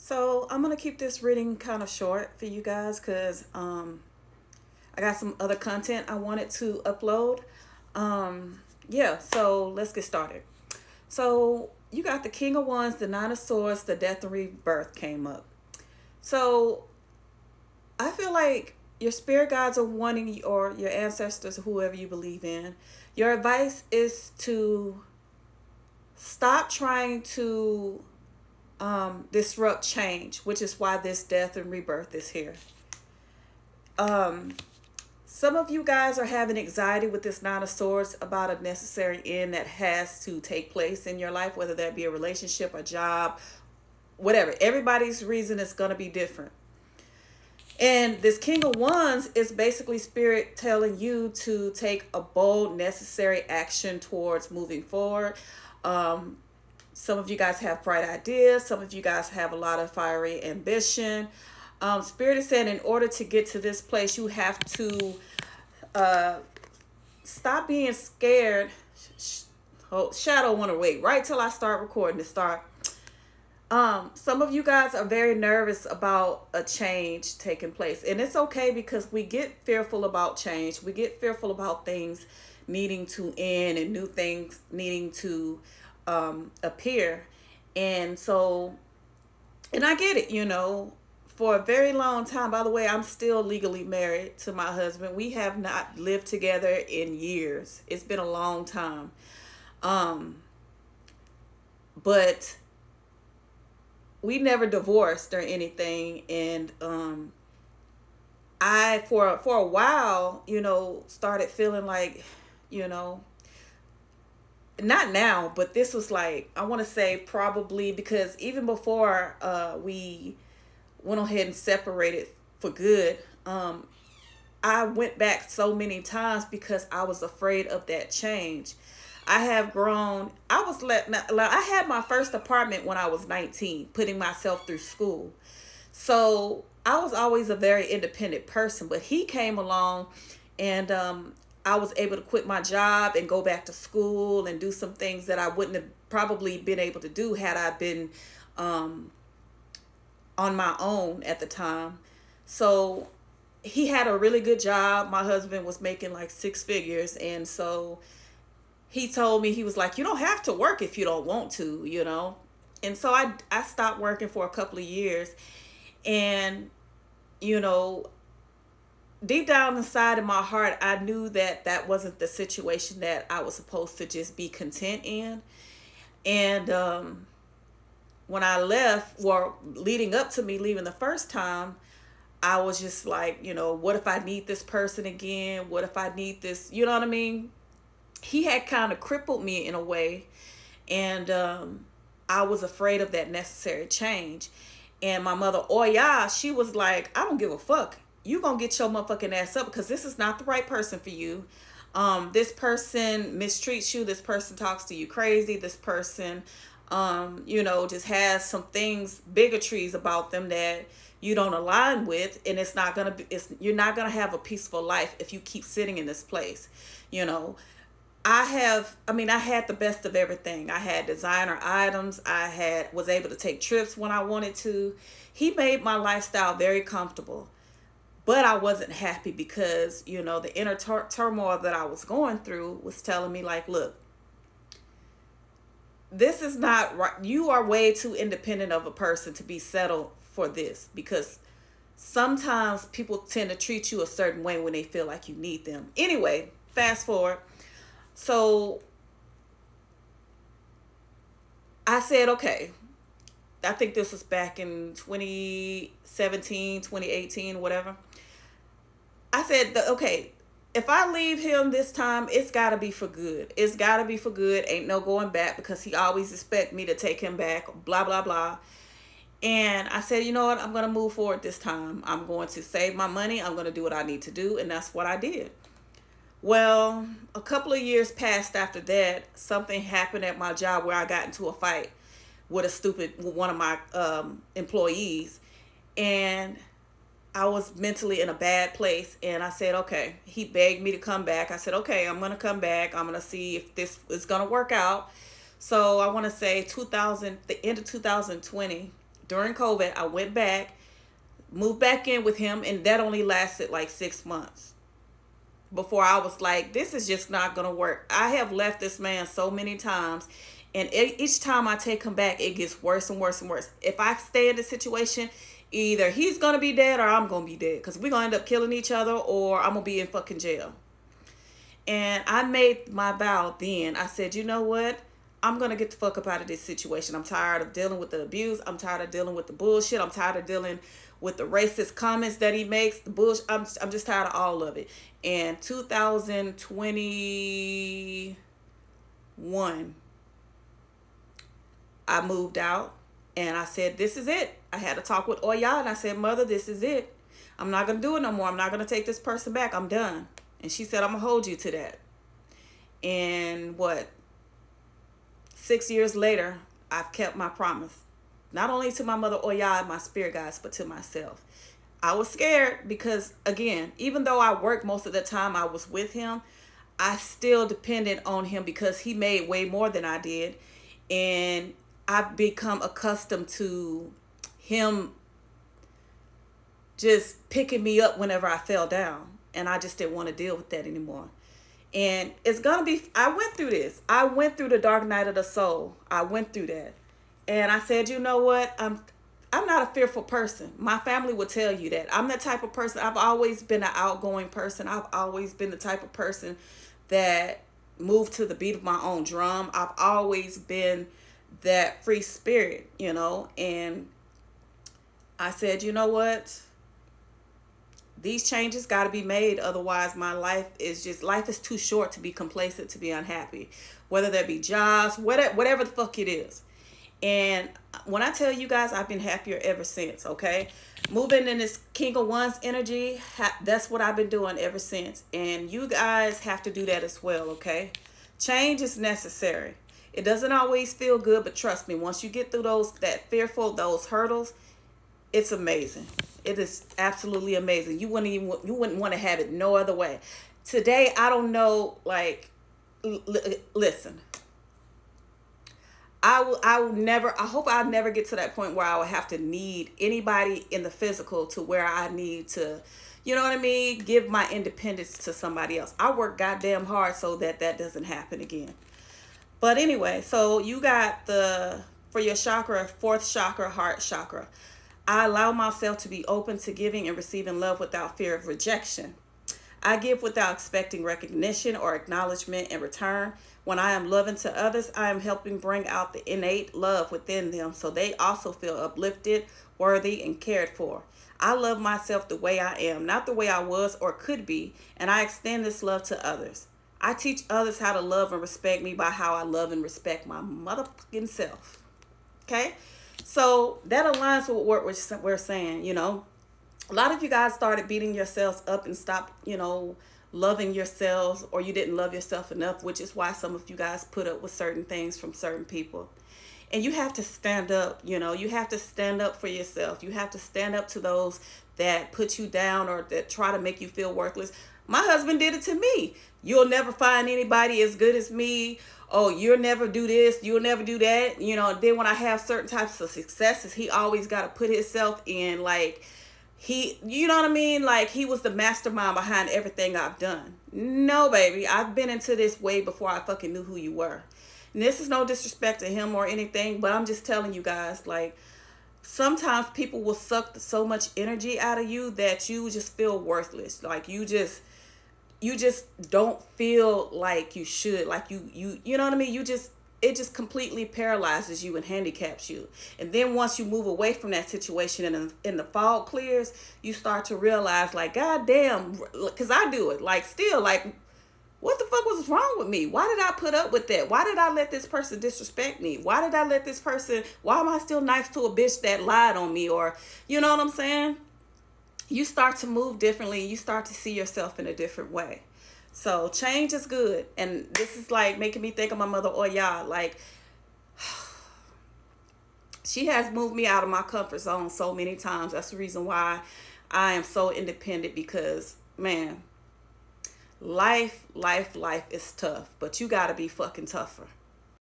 So I'm gonna keep this reading kind of short for you guys because I got some other content I wanted to upload. Yeah, so let's get started. So you got the King of Wands, the Nine of Swords, the Death and Rebirth came up. So I feel like your spirit guides are wanting, or your ancestors, whoever you believe in. Your advice is to stop trying to disrupt change, which is why this death and rebirth is here. Um, some of you guys are having anxiety with this Nine of Swords about a necessary end that has to take place in your life, whether that be a relationship, a job, whatever. Everybody's reason is going to be different. And this King of Wands is basically spirit telling you to take a bold, necessary action towards moving forward. Um, some of you guys have bright ideas. Some of you guys have a lot of fiery ambition. Spirit is saying in order to get to this place, you have to uh, stop being scared. Shadow want to wait right till I start recording to start. Some of you guys are very nervous about a change taking place, and it's okay because we get fearful about change. We get fearful about things needing to end and new things needing to appear. And so, and I get it, for a very long time. By the way, I'm still legally married to my husband. We have not lived together in years. It's been a long time. Um, but we never divorced or anything. And I for a while, started feeling like, you know, not now, but this was like, I want to say probably because even before we went ahead and separated for good, I went back so many times because I was afraid of that change. I have grown. I had my first apartment when I was 19, putting myself through school. So I was always a very independent person, but he came along and I was able to quit my job and go back to school and do some things that I wouldn't have probably been able to do had I been um, on my own at the time. So he had a really good job. My husband was making like six figures. And so he told me, he was like, you don't have to work if you don't want to. And so I stopped working for a couple of years. And, you know, deep down inside in my heart, I knew that that wasn't the situation that I was supposed to just be content in. And when I left, or leading up to me leaving the first time, I was just like, what if I need this person again? What if I need this? You know what I mean? He had kind of crippled me in a way. And I was afraid of that necessary change. And my mother, Oya, she was like, I don't give a fuck. You gonna get your motherfucking ass up because this is not the right person for you. This person mistreats you. This person talks to you crazy. This person, just has some things, bigotries about them that you don't align with, and it's not gonna be. You're not gonna have a peaceful life if you keep sitting in this place. You know, I had the best of everything. I had designer items. Was able to take trips when I wanted to. He made my lifestyle very comfortable. But I wasn't happy because, the inner turmoil that I was going through was telling me like, look, this is not right. You are way too independent of a person to be settled for this, because sometimes people tend to treat you a certain way when they feel like you need them. Anyway, fast forward. So I said, okay, I think this was back in 2017, 2018, whatever. I said, okay, if I leave him this time, it's got to be for good. It's got to be for good. Ain't no going back because he always expect me to take him back, blah, blah, blah. And I said, you know what? I'm going to move forward this time. I'm going to save my money. I'm going to do what I need to do. And that's what I did. Well, a couple of years passed after that. Something happened at my job where I got into a fight with one of my employees. And I was mentally in a bad place, and I said, okay. He begged me to come back. I said, okay, I'm going to come back. I'm going to see if this is going to work out. So I want to say the end of 2020, during COVID, I went back, moved back in with him, and that only lasted like 6 months before I was like, this is just not gonna work. I have left this man so many times, and each time I take him back, it gets worse and worse and worse. If I stay in this situation, either he's gonna be dead or I'm gonna be dead, because we're gonna end up killing each other, or I'm gonna be in fucking jail. And I made my vow then. I said, you know what? I'm going to get the fuck up out of this situation. I'm tired of dealing with the abuse. I'm tired of dealing with the bullshit. I'm tired of dealing with the racist comments that he makes. The bullshit. I'm just tired of all of it. And 2021, I moved out and I said, this is it. I had a talk with Oya and I said, Mother, this is it. I'm not going to do it no more. I'm not going to take this person back. I'm done. And she said, I'm going to hold you to that. And 6 years later, I've kept my promise. Not only to my mother Oya and my spirit guides, but to myself. I was scared because, again, even though I worked most of the time I was with him, I still depended on him because he made way more than I did. And I've become accustomed to him just picking me up whenever I fell down. And I just didn't want to deal with that anymore. And it's going to be, I went through this. I went through the dark night of the soul. I went through that. And I said, you know what? I'm not a fearful person. My family will tell you that. I'm the type of person, I've always been an outgoing person. I've always been the type of person that moved to the beat of my own drum. I've always been that free spirit, and I said, you know what? These changes got to be made. Otherwise, life is too short to be complacent, to be unhappy. Whether that be jobs, whatever the fuck it is. And when I tell you guys, I've been happier ever since, okay? Moving in this King of Wands energy, that's what I've been doing ever since. And you guys have to do that as well, okay? Change is necessary. It doesn't always feel good, but trust me, once you get through those hurdles, it's amazing. It is absolutely amazing. You wouldn't want to have it no other way. Today, I don't know, listen. I hope I'll never get to that point where I will have to need anybody in the physical to where I need to, you know what I mean? Give my independence to somebody else. I work goddamn hard so that doesn't happen again. But anyway, so you got for your chakra, fourth chakra, heart chakra. I allow myself to be open to giving and receiving love without fear of rejection. I give without expecting recognition or acknowledgement in return. When I am loving to others, I am helping bring out the innate love within them so they also feel uplifted, worthy, and cared for. I love myself the way I am, not the way I was or could be, and I extend this love to others. I teach others how to love and respect me by how I love and respect my motherfucking self. Okay? So that aligns with what we're saying, A lot of you guys started beating yourselves up and stopped, loving yourselves, or you didn't love yourself enough, which is why some of you guys put up with certain things from certain people. And you have to stand up, you have to stand up for yourself. You have to stand up to those that put you down or that try to make you feel worthless. My husband did it to me. You'll never find anybody as good as me. Oh, you'll never do this, you'll never do that. Then when I have certain types of successes, he always got to put himself in you know what I mean? Like he was the mastermind behind everything I've done. No, baby, I've been into this way before I fucking knew who you were. And this is no disrespect to him or anything, but I'm just telling you guys, sometimes people will suck so much energy out of you that you just feel worthless. Like you just don't feel like you should, you know what I mean? It just completely paralyzes you and handicaps you. And then once you move away from that situation and the fog clears, you start to realize God damn, because I do it, what the fuck was wrong with me? Why did I put up with that? Why did I let this person disrespect me? Why am I still nice to a bitch that lied on me? Or, you know what I'm saying? You start to move differently. You start to see yourself in a different way. So change is good. And this is making me think of my mother Oya. She has moved me out of my comfort zone so many times. That's the reason why I am so independent, because, man, life is tough, but you got to be fucking tougher.